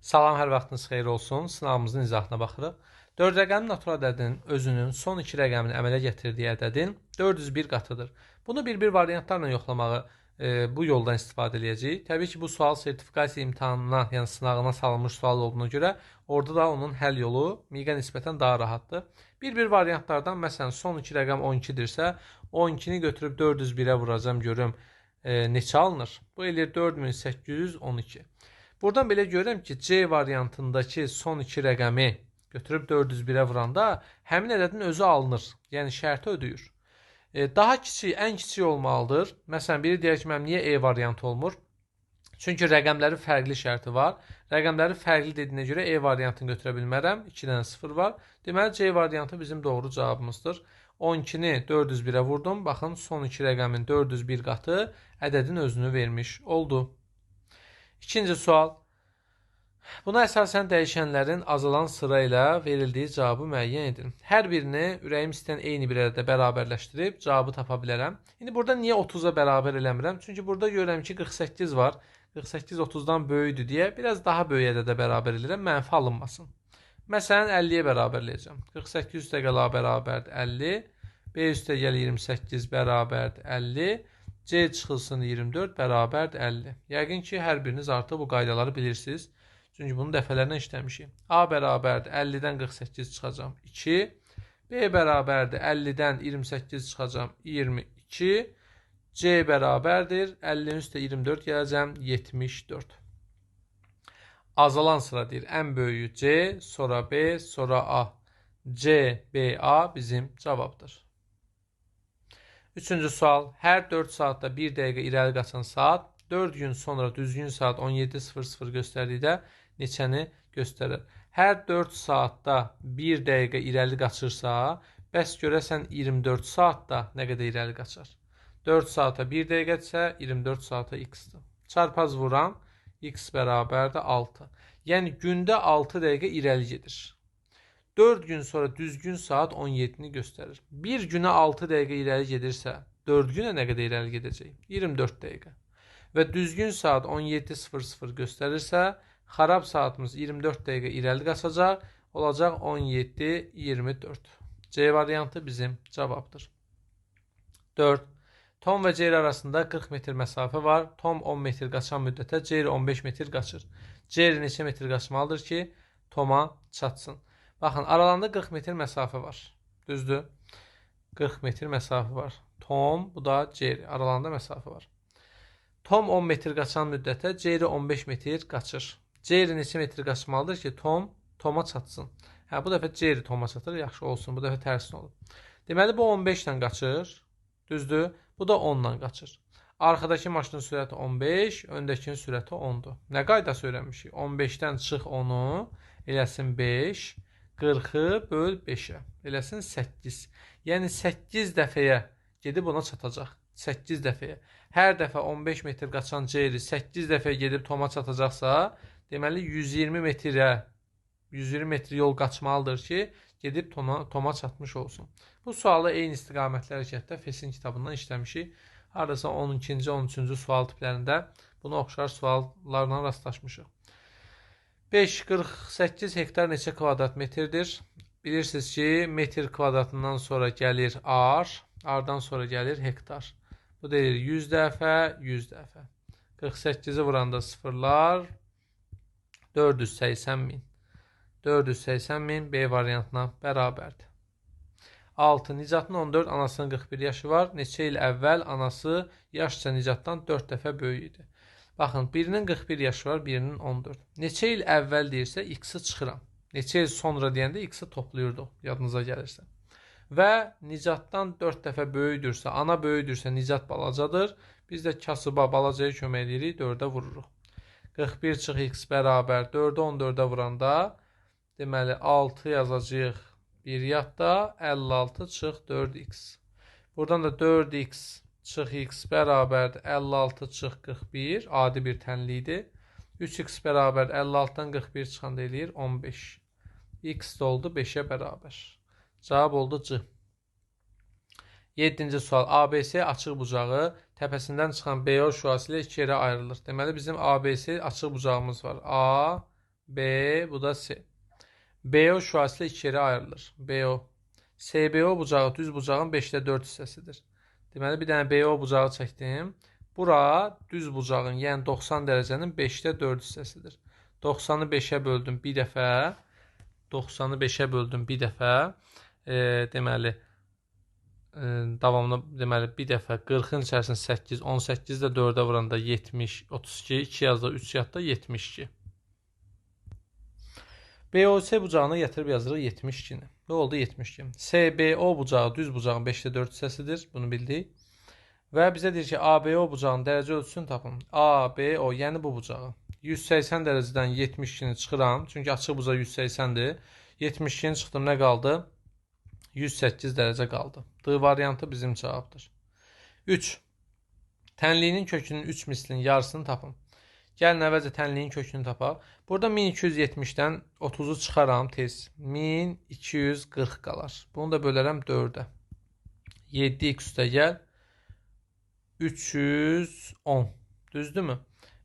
Salam, hər vaxtınız xeyir olsun. Sınavımızın izahına baxırıq. 4 rəqəmi natural ədədin özünün son 2 rəqəmini əmələ gətirdiyi ədədin 401 qatıdır. Bunu bir-bir variantlarla yoxlamağı bu yoldan istifadə edəcəyik. Təbii ki, bu sual sertifikasiya imtahanına, yəni sınavına salınmış sual olduğuna görə orada da onun həll yolu miqə nisbətən daha rahatdır. Bir-bir variantlardan, məsələn, son 2 rəqəm 12-dirsə, 12-ni götürüb 401-ə vuracam, görüm neçə alınır? Bu eləyir 4812. Buradan belə görürəm ki, C variantındakı son 2 rəqəmi götürüb 401-ə vuranda həmin ədədin özü alınır. Yəni şərti ödəyir. Daha kiçik, ən kiçik olmalıdır. Məsələn, biri deyək ki, mənim niyə E variantı olmur? Çünki rəqəmlərin fərqli şərti var. Rəqəmləri fərqli dediyinə görə E variantını götürə bilmərəm. 2 dənə 0 var. Deməli, C variantı bizim doğru cavabımızdır. 12-ni 401-ə vurdum. Baxın, son 2 rəqəmin 401 qatı ədədin özünü vermiş oldu. İkinci sual. Buna əsasən dəyişənlərin azalan sıra ilə verildiyi cavabı müəyyən edin. Hər birini ürəyim istəyən eyni bir ədədə bərabərləşdirib cavabı tapa bilərəm. İndi burada niyə 30-a bərabər eləmirəm? Çünki burada görürəm ki, 48 var. 48 30-dan böyükdür deyə biraz daha böyük ədədə bərabər edirəm, mənfi alınmasın. Məsələn, 50-yə bərabərləyəcəm. 48 üstəgəl A bərabərdir 50. B üstəgəl 28 bərabərdir 50. C çıxılsın 24 bərabərdir 50. Yəqin ki, hər biriniz artıq bu qaydaları bilirsiniz. Çünki bunu dəfələrlə işləmişik. A bərabərdir 50-dən 48 çıxacam 2. B bərabərdir 50-dən 28 çıxacam 22. C bərabərdir 50-nin üstə 24 gələcəm 74. Azalan sıra deyir. Ən böyüyü C, sonra B, sonra A. C, B, A bizim cavabdır. Üçüncü sual. Hər 4 saatda 1 dəqiqə irəli qaçan saat 4 gün sonra düzgün saat 17:00 göstərdikdə neçəni göstərir? Hər 4 saatda 1 dəqiqə irəli qaçırsa, bəs görəsən 24 saatda nə qədər irəli qaçar? 4 saata 1 dəqiqədirsə, 24 saata x-dir. Çarpaz vuran x bərabərdir 6. Yəni gündə 6 dəqiqə irəli gedir. 4 gün sonra düzgün saat 17-ni göstərir. Bir günə 6 dəqiqə irəli gedirsə, 4 günə nə qədər irəli gedəcək? 24 dəqiqə. Və düzgün saat 17:00 göstərirsə, xarab saatımız 24 dəqiqə irəli qaçacaq, olacaq 17:24. C variantı bizim cavabdır. 4. Tom və Jerry arasında 40 metr məsafə var. Tom 10 metr qaçan müddətə Jerry 15 metr qaçır. Jerry neçə metr qaçmalıdır ki, Toma çatsın? Baxın, aralarında 40 metr məsafə var. Düzdür? 40 metr məsafə var. Tom, bu da Jerry. Aralarında məsafə var. Tom 10 metr qaçan müddətə Jerry 15 metr qaçır. Jerry neçə metr qaçmalıdır ki, Toma çatsın? Hə, bu dəfə Jerry Toma çatır. Yaxşı olsun. Bu dəfə tərsinə olur. Deməli, bu 15 ilə qaçır. Düzdür? Bu da 10 ilə qaçır. Arxadakı maşının sürəti 15, öndəkinin sürəti 10-dur. Nə qaydası öyrənmişik? 15-dən çıx 10-u, eləsin 5. 40-ı böl 5-ə. Eləsin 8. Yəni 8 dəfəyə gedib ona çatacaq. 8 dəfəyə. Hər dəfə 15 metr qaçan Jerry 8 dəfəyə gedib Toma çatacaqsa, deməli 120 metrə 120 metr yol qaçmalıdır ki, gedib Toma çatmış olsun. Bu sualı eyni istiqamətli hərəkətdə FES-in kitabından işləmişik. Hardasa 12-ci, 13-cü sual tiplərində buna oxşar suallarla rastlaşmışıq. 5,48 hektar neçə kvadrat metrdir? Bilirsiniz ki, metr kvadratından sonra gəlir ar, ardan sonra gəlir hektar. Bu deyir 100 dəfə, 100 dəfə. 48-i vuranda sıfırlar 480 min. 480 min B variantına bərabərdir. 6. Nicatın 14, anasının 41 yaşı var. Neçə il əvvəl anası yaşca Nicatdan 4 dəfə böyük idi. Baxın, birinin 41 yaşı var, birinin 14. Neçə il əvvəl deyirsə, x-i çıxıram. Neçə il sonra deyəndə x-i toplayırdıq, yadınıza gəlirsə. Və Nicatdan 4 dəfə böyükdürsə, ana böyükdürsə, Nicat balacadır. Biz də kasıba balacaya kömək edirik, 4-ə vururuq. 41 çıx x bərabər 4-ü 14-ə vuranda, deməli 6 yazacağıq. 1 yadda 56 çıx 4x. Buradan da 4x çıx x bərabərdir 56 çıx 41. Adi bir tənlikdir. 3x bərabər 56-dan 41 çıxanda eləyir 15. X də oldu 5-ə bərabər. Cavab oldu C. 7-ci sual. ABC açıq bucağı təpəsindən çıxan BO şüası ilə 2 yerə ayrılır. Deməli bizim ABC açıq bucağımız var. A, B, bu da C. BO şüası ilə 2 yerə ayrılır. BO. SBO bucağı düz bucağın 5-də 4 hissəsidir. Deməli, bir dənə BO bucağı çəkdim. Bura düz bucağın, yəni 90 dərəcənin 5-də 4 hissəsidir. 90-ı 5-ə böldüm bir dəfə. 90-ı 5-ə böldüm bir dəfə. Deməli, davamlı deməli bir dəfə 40-ın içərisində 8, 18 də 4-ə vuranda 70, 32, 2 yazda 3 yadda 72. BOC bucağına gətirib yazırıq 72-ni. Nə oldu? 72. SBO bucağı düz bucağın 5-də 4 hissəsidir. Bunu bildik. Və bizə deyir ki, ABO bucağın dərəcə ölçüsünü tapın. ABO, yəni bu bucağı. 180 dərəcədən 72-ni çıxıram. Çünki açıq bucaq 180-dir. 72-ni çıxdım, nə qaldı? 108 dərəcə qaldı. D variantı bizim cavabdır. 3. Tənliyinin kökünün 3 mislinin yarısını tapın. Gəlin əvvəlcə tənliyin kökünü tapaq. Burada 1270-dən 30-u çıxaram tez. 1240 qalar. Bunu da bölərəm 4-ə. 7x üstə gəl. 310. Düzdürmü?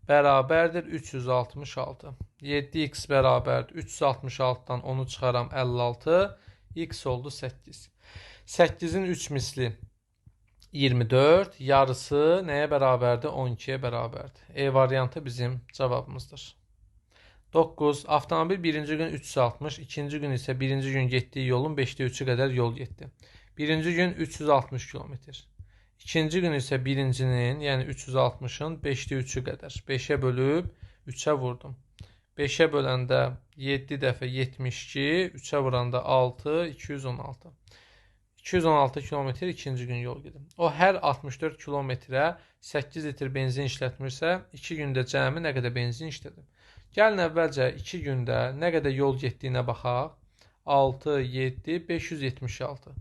Bərabərdir 366. 7x bərabərdir 366-dan 10-u çıxaram 56. X oldu 8. 8-in 3 misli 24, yarısı nəyə bərabərdir? 12-yə bərabərdir. E variantı bizim cavabımızdır. 9. Avtomobil birinci gün 360, ikinci gün isə birinci gün getdiyi yolun 5-də 3-ü qədər yol getdi. Birinci gün 360 km. İkinci gün isə birincinin, yəni 360-ın 5-də 3-ü qədər. 5-ə bölüb 3-ə vurdum. 5-ə böləndə 7 dəfə 72, 3-ə vuranda 6, 216. 216 kilometr ikinci gün yol gedim. O hər 64 kilometrə 8 litr benzin işlətmirsə, 2 gündə cəmi nə qədər benzin işlədim? Gəlin əvvəlcə 2 gündə nə qədər yol getdiyinə baxaq. 6, 7, 576.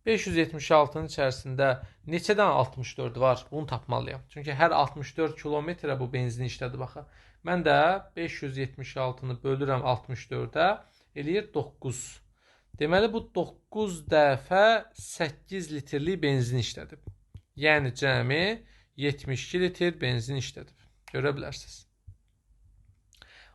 576-nın içərisində neçədən 64 var? Bunu tapmalıyam. Çünki hər 64 kilometrə bu benzin işlədi baxaq. Mən də 576-nı bölürəm 64-ə, eləyir 9. Deməli, bu 9 dəfə 8 litrlik benzin işlədib. Yəni, cəmi 72 litr benzin işlədib. Görə bilərsiniz.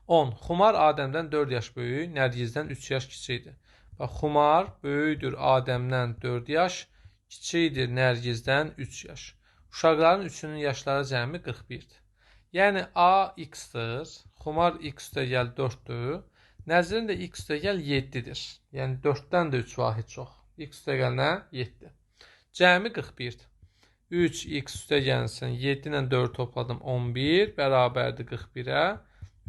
10. Xumar Adəmdən 4 yaş böyük, Nərgizdən 3 yaş kiçikdir. Bax, Xumar böyükdür Adəmdən 4 yaş, kiçikdir Nərgizdən 3 yaş. Uşaqların üçünün yaşları cəmi 41-dir. Yəni, A x-dir, Xumar x-də gəl 4-dür. Nəzrin də x üstə gəl 7-dir. Yəni 4-dən də 3 vahid çox. X üstə gəl nə? 7. Cəmi 41-dir. 3x üstə gəlsin. 7 ilə 4 topladım 11. Bərabərdir 41-ə.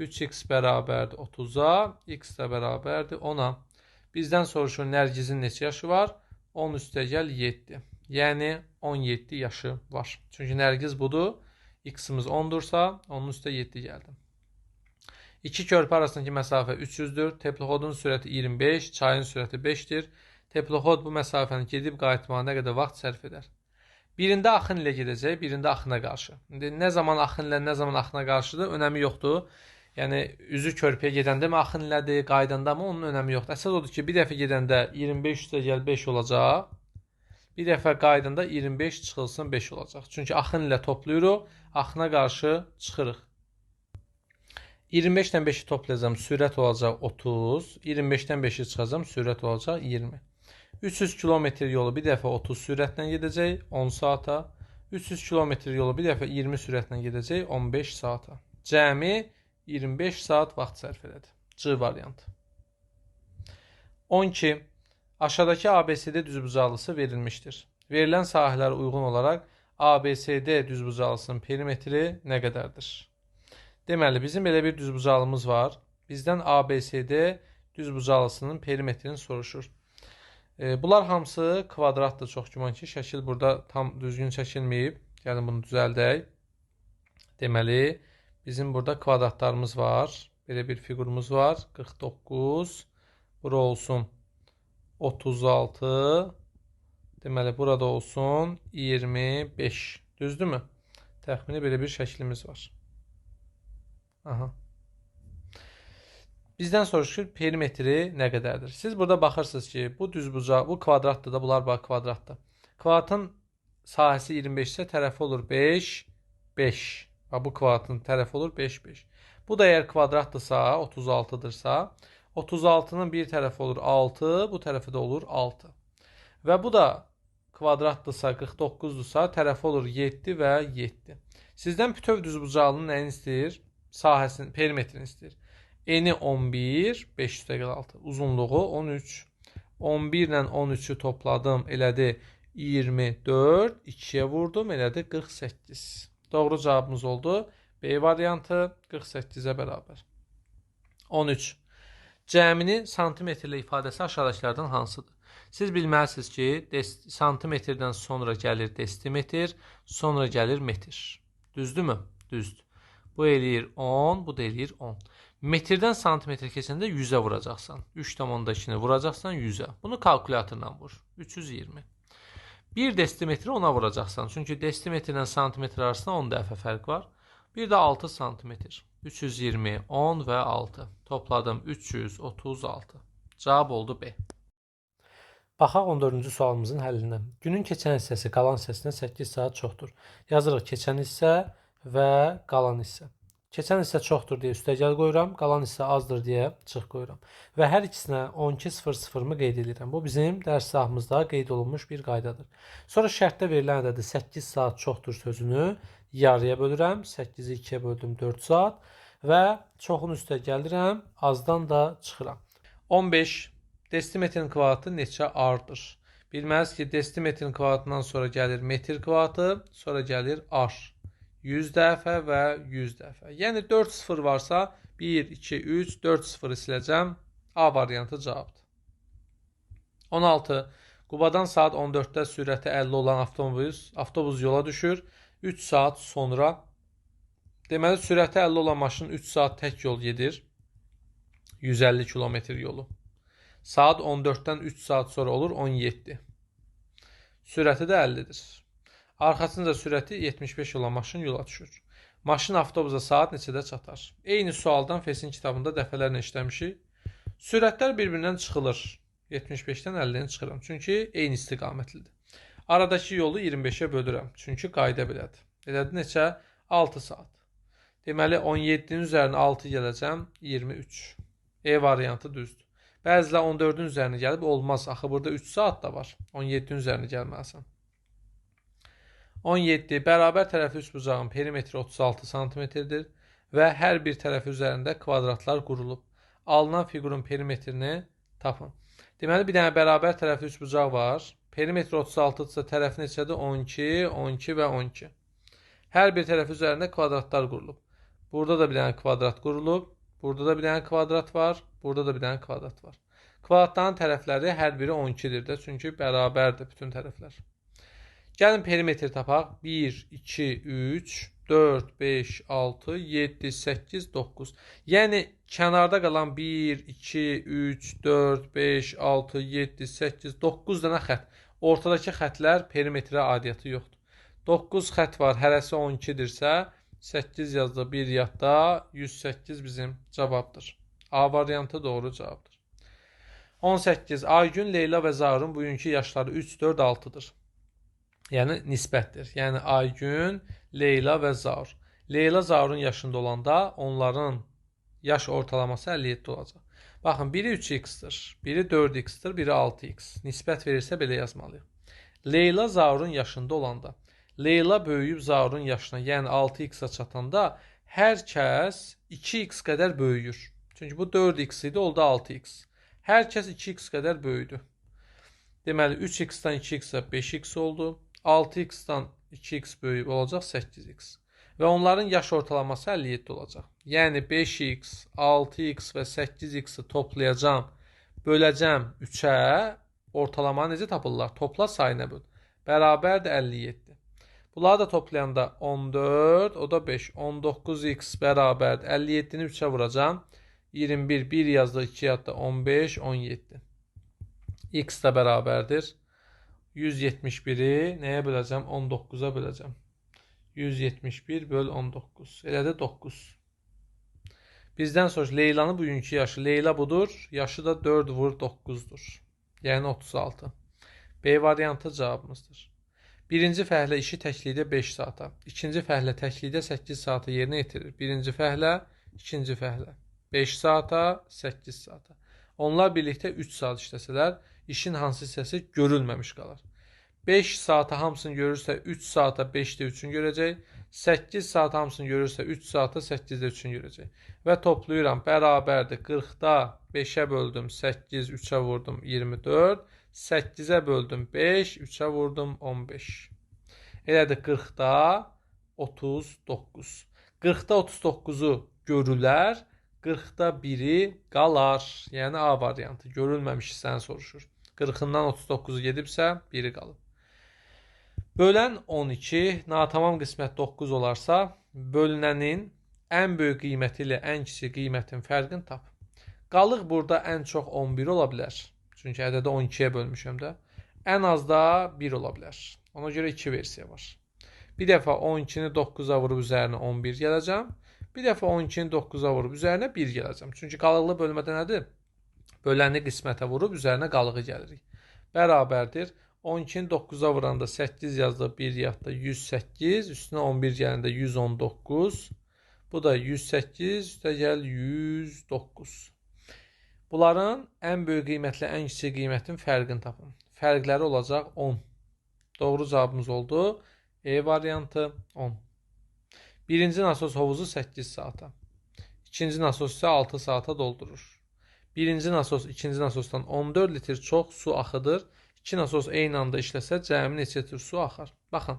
3x bərabərdir 30-a. X də bərabərdir 10-a. Bizdən soruşur Nərgizin neçə yaşı var? 10 üstə gəl 7. Yəni 17 yaşı var. Çünki Nərgiz budur. X-imiz 10-dursa, onun üstə 7 gəldim. İki körpü arasındakı məsafə 300-dür. Teploxodun sürəti 25, çayın sürəti 5-dir. Teploxod bu məsafəni gedib qayıtmağa nə qədər vaxt sərf edər? Birində axın ilə gedəcək, birində axına qarşı. İndi nə zaman axın ilə, nə zaman axına qarşıdır, önəmi yoxdur. Yəni, üzü körpüyə gedəndə mi axın ilədir, qaydanda mı, onun önəmi yoxdur. Əsas odur ki, bir dəfə gedəndə 25 üstə gəl 5 olacaq. Bir dəfə qaydanda 25 çıxılsın 5 olacaq. Çünki axın ilə toplayırıq, axına qarşı çıxırıq. 25-dən 5-i toplayacağım, sürət olacaq 30. 25-dən 5-i çıxacağım, sürət olacaq 20. 300 kilometr yolu bir dəfə 30 sürətlə gedəcək 10 saata. 300 kilometr yolu bir dəfə 20 sürətlə gedəcək 15 saata. Cəmi 25 saat vaxt sərf elədi. C variantı. 12. Aşağıdakı ABCD düzbucaqlısı verilmişdir. Verilən sahələrə uyğun olaraq ABCD düzbucaqlısının perimetri nə qədərdir? Deməli, bizim belə bir düzbucaqlımız var. Bizdən ABCD düzbucaqlısının perimetrini soruşur. Bunlar hamısı kvadratdır, çox güman ki. Şəkil burada tam düzgün çəkilməyib. Gəlin bunu düzəldək. Deməli, bizim burada kvadratlarımız var. Belə bir figurumuz var. 49. Bura olsun 36. Deməli, burada olsun 25. Düzdürmü? Təxmini belə bir şəklimiz var. Aha. Bizdən soruşur perimetri nə qədərdir? Siz burada baxırsınız ki, bu düzbucaq, bu kvadratdır da, bunlar bax kvadratdır. Kvadratın sahəsi 25 isə tərəfi olur 5, 5. Bu kvadratın tərəfi olur 5, 5. Bu da əgər kvadraddırsa, 36-dırsa, 36-nın bir tərəfi olur 6, bu tərəfi də olur 6. Və bu da kvadraddırsa, 49-dursa, tərəfi olur 7 və 7. Sizdən bütöv düzbucaqlının nəyini istəyir? Sahəsini, perimetrini istəyir. Eni 11, 5 üstə gəl 6. Uzunluğu 13. 11 ilə 13-ü topladım, elədi 24. 2-yə vurdum, elədi 48. Doğru cavabımız oldu. B variantı 48-ə bərabər. 13. Cəmini santimetrlə ifadəsi aşağıdakılardan hansıdır? Siz bilməlisiniz ki, santimetrdən sonra gəlir desimetr, sonra gəlir metr. Düzdürmü? Düzdür. Bu eləyir 10, bu da eləyir 10. Metrdən santimetr keçəndə 100-ə vuracaqsan. 3,2-ni vuracaqsan 100-ə. Bunu kalkulatorla vur. 320. 1 desimetri 10-a vuracaqsan. Çünki desimetr ilə santimetr arasında 10 dəfə fərq var. Bir də 6 santimetr. 320, 10 və 6. Topladım 336. Cavab oldu B. Baxaq 14-cü sualımızın həllinə. Günün keçən hissəsi qalan hissəsindən 8 saat çoxdur. Yazırıq keçən hissə və qalan hissə. Keçən hissə çoxdur deyə üstəgəl qoyuram, qalan hissə azdır deyə çıx qoyuram. Və hər ikisinə 12:00-mı qeyd edirəm. Bu bizim dərs sahımızda qeyd olunmuş bir qaydadır. Sonra şərtdə verilən ədədi 8 saat çoxdur sözünü yarıya bölürəm. 8-i 2-yə böldüm 4 saat və çoxun üstə gəlirəm, azdan da çıxıram. 15. Desimetrin kvadratı neçə ardır? Bilməliyiz ki, desimetrin kvadratından sonra gəlir metr kvadratı, sonra gəlir ar. 100 dəfə və 100 dəfə. Yəni 4 sıfır varsa 1, 2, 3, 4 sıfırı siləcəm. A variantı cavabdır. 16. Qubadan saat 14-də sürəti 50 olan avtobus yola düşür. 3 saat sonra. Deməli, sürəti 50 olan maşın 3 saat tək yol gedir. 150 kilometr yolu. Saat 14-dən 3 saat sonra olur 17. Sürəti də 50-dir. Arxasınca sürəti 75 olan maşın yola düşür. Maşın avtobusa saat neçədə çatar? Eyni sualdan FES-in kitabında dəfələrlə işləmişik. Sürətlər bir-birindən çıxılır. 75-dən 50-ni çıxıram. Çünki eyni istiqamətlidir. Aradakı yolu 25-ə bölürəm. Çünki qayda belədir. Elədir neçə? 6 saat. Deməli 17-nin üzərinə 6 gələcəm. 23. E variantı düzdür. Bəzilər 14-ün üzərinə gəlib olmaz. Axı burada 3 saat da var. 17-nin üzərinə gəlməlisən. 17. Bərabər tərəfli üçbucağın perimetri 36 cm-dir və hər bir tərəfi üzərində kvadratlar qurulub. Alınan fiqurun perimetrini tapın. Deməli, bir dənə bərabər tərəfli üçbucaq var. Perimetri 36-dırsa tərəfi neçədir? 12, 12 və 12. Hər bir tərəfi üzərində kvadratlar qurulub. Burada da bir dənə kvadrat qurulub. Burada da bir dənə kvadrat var. Burada da bir dənə kvadrat var. Kvadratların tərəfləri hər biri 12-dir də. Çünki bərabərdir bütün tərəflər. Gəlin perimetri tapaq. 1, 2, 3, 4, 5, 6, 7, 8, 9. Yəni kənarda qalan 1, 2, 3, 4, 5, 6, 7, 8, 9 dənə xətt. Ortadakı xəttlər perimetrə aidiyyəti yoxdur. 9 xətt var, hərəsi 12-dirsə, 8 yazdı, 1 yadda, 108 bizim cavabdır. A variantı doğru cavabdır. 18. Aygün, Leyla və Zaurun bugünkü yaşları 3, 4, 6-dır. Yəni nisbətdir. Yəni Aygün, Leyla və Zaur. Leyla Zaurun yaşında olanda onların yaş ortalaması 57 olacaq. Baxın, biri 3x-dir, biri 4x-dir, biri 6x. Nisbət verirsə belə yazmalıyıq. Leyla Zaurun yaşında olanda, Leyla böyüyüb Zaurun yaşına, yəni 6x-a çatanda hər kəs 2x qədər böyüyür. Çünki bu 4x idi, oldu 6x. Hər kəs 2x qədər böyüdü. Deməli, 3x-dan 2x-a 5x oldu. 6x-dan 2x böyüyüb olacaq 8x. Və onların yaş ortalaması 57 olacaq. Yəni 5x, 6x və 8x-i toplayacam, böləcəm 3-ə, ortalamanı necə tapırlar? Topla sayına böl. Bərabərdir 57. Bunları da toplayanda 14, o da 5. 19x bərabərdir. 57-ni 3-ə vuracam. 21, 1 yazdı, 2 yadda 15, 17. X da bərabərdir. 171-i nəyə böləcəm? 19-a böləcəm. 171 böl 19. Elə də 9. Bizdən sonra Leylanın bugünkü yaşı. Leyla budur. Yaşı da 4 vur 9-dur. Yəni 36. B variantı cavabımızdır. Birinci fəhlə işi təklikdə 5 saata. İkinci fəhlə təklikdə 8 saata yerinə yetirir. Birinci fəhlə İkinci fəhlə 5 saata, 8 saata. Onlar birlikdə 3 saat işləsələr, işin hansı hissəsi görülməmiş qalar. 5 saata hamısını görürsə 3 saata 5-də 3-ünü görəcək. 8 saat hamısını görürsə 3 saata 8-də 3-ünü görəcək. Və toplayıram, bərabərdir 40-da 5-ə böldüm 8, 3-ə vurdum 24. 8-ə böldüm 5, 3-ə vurdum 15. Elədir 40-da 39. 40-da 39-u görülər, 40-da 1-i qalar. Yəni A variantı. Görülməmiş hissəni soruşur. 40-dan 39-u gedibsə 1-i qalıb. Bölən 12, natamam qismət 9 olarsa, bölünənin ən böyük qiyməti ilə ən kiçik qiymətin fərqini tap. Qalıq burada ən çox 11 ola bilər. Çünki ədədi 12-yə bölmüşəm də. Ən az da 1 ola bilər. Ona görə 2 versiya var. Bir dəfə 12-ni 9-a vurub üzərinə 11 gələcəm. Bir dəfə 12-ni 9-a vurub üzərinə 1 gələcəm. Çünki qalıqlı bölmədə nədir? Böləni qismətə vurub üzərinə qalığı gəlirik. Bərabərdir. 12-ni 9-a vuranda 8 yazdı, 1 yadda 108, üstünə 11 gələndə 119. Bu da 108, üstə gəl 109. Bunların ən böyük qiymətlə ən kiçik qiymətin fərqini tapın. Fərqləri olacaq 10. Doğru cavabımız oldu. E variantı 10. Birinci nasos hovuzu 8 saata. İkinci nasos isə 6 saata doldurur. Birinci nasos ikinci nasosdan 14 litr çox su axıdır. İki nasos eyni anda işləsə cəmi neçə litr su axar? Baxın.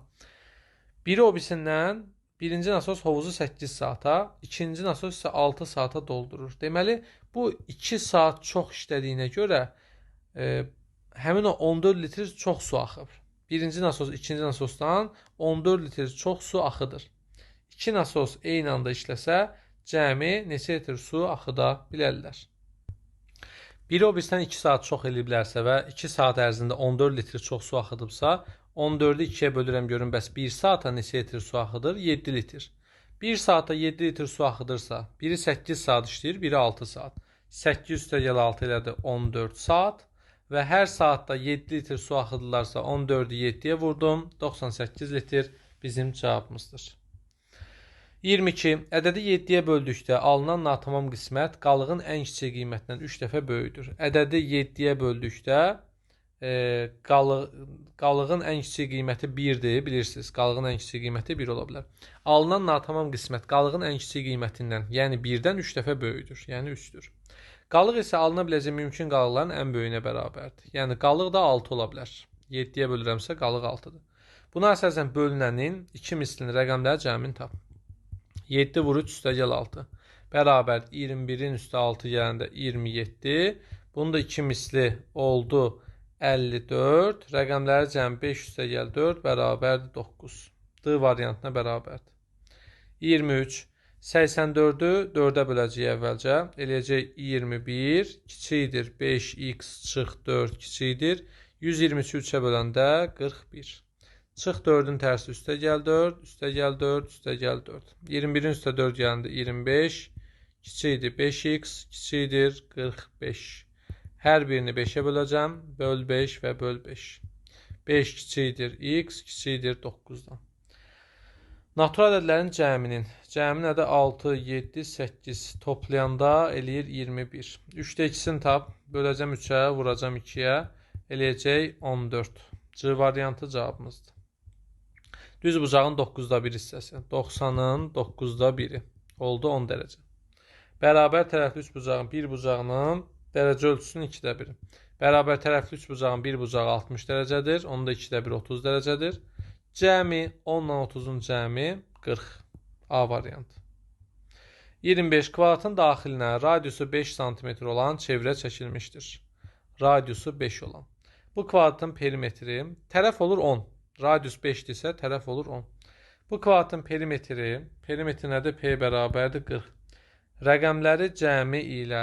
Biri o birisindən birinci nasos hovuzu 8 saata, ikinci nasos isə 6 saata doldurur. Deməli, bu 2 saat çox işlədiyinə görə həmin o 14 litr çox su axıb. Birinci nasos ikinci nasosdan 14 litr çox su axıdır. İki nasos eyni anda işləsə cəmi neçə litr su axıda bilərlər? Biri o birisindən 2 saat çox eləyiblərsə və 2 saat ərzində 14 litr çox su axıdıbsa, 14-ü 2-yə bölürəm görün, bəs 1 saata neçə litr su axıdır? 7 litr. 1 saata 7 litr su axıdırsa, biri 8 saat işləyir, biri 6 saat. 8 üstə gəl 6 elədi 14 saat və hər saatda 7 litr su axıdırlarsa 14-ü 7-yə vurdum, 98 litr bizim cavabımızdır. 22. Ədədi 7-yə böldükdə alınan natamam qismət qalığın ən kiçik qiymətindən 3 dəfə böyükdür. Ədədi 7-yə böldükdə qalığın ən kiçik qiyməti 1-dir, bilirsiniz. Qalığın ən kiçik qiyməti 1 ola bilər. Alınan natamam qismət qalığın ən kiçik qiymətindən, yəni 1-dən 3 dəfə böyükdür, yəni 3-dür. Qalıq isə alına biləcək mümkün qalıqların ən böyüyünə bərabərdir. Yəni qalıq da 6 ola bilər. 7-yə bölürəmsə qalıq 6-dır. Buna əsasən bölünənin 2 mislini rəqəmləri cəmini tap. 7 vur 3 üstə gəl 6. Bərabər 21-in üstə 6 gələndə 27. Bunun da 2 misli oldu 54. Rəqəmləri cəmi 5 üstə gəl 4 bərabərdir 9. D variantına bərabərdir. 23. 84-ü 4-ə böləcəyik əvvəlcə. Eləyəcək 21 kiçikdir 5x çıx 4 kiçikdir. 123-ü 3-ə böləndə 41. Çıx 4-ün tərsi üstə gəl 4, üstə gəl 4, üstə gəl 4. 21-in üstə 4 gələndə 25, kiçikdir 5x, kiçikdir 45. Hər birini 5-ə böləcəm, böl 5 və böl 5. 5 kiçikdir x, kiçikdir 9-dan. Natural ədədlərin cəmi nədir? 6, 7, 8 toplayanda eləyir 21. 3-də 2-sini tap, böləcəm 3-ə, vuracam 2-yə, eləyəcək 14. C variantı cavabımızdır. Düz bucağın 9-da 1 hissəsi. 90-ın 9-da 1-i. Oldu 10 dərəcə. Bərabər tərəfli 3 bucağın 1 bucağının dərəcə ölçüsünün 2-də 1-i. Bərabər tərəfli 3 bucağın 1 bucağı 60 dərəcədir. Onun da 2-də 1 30 dərəcədir. Cəmi 10 ilə 30-un cəmi 40. A variantı. 25. Kvadratın daxilinə radiusu 5 cm olan çevrə çəkilmişdir. Radiusu 5 olan. Bu kvadratın perimetri tərəf olur 10. Radius 5-dirsə tərəf olur 10. Bu kvadratın perimetri nədir? P bərabərdir 40. Rəqəmləri cəmi ilə,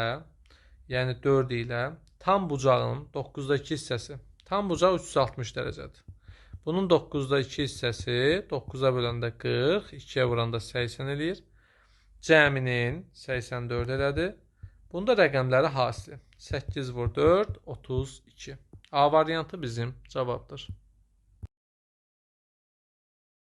yəni 4 ilə tam bucağın 9-dakı hissəsi. Tam bucaq 360 dərəcədir. Bunun 9-da 2 hissəsi 9-a böləndə 40, 2-yə vuranda 80 eləyir. Cəminin 84 elədir. Bunda rəqəmləri hasili. 8 vur 4, 32. A variantı bizim cavabdır.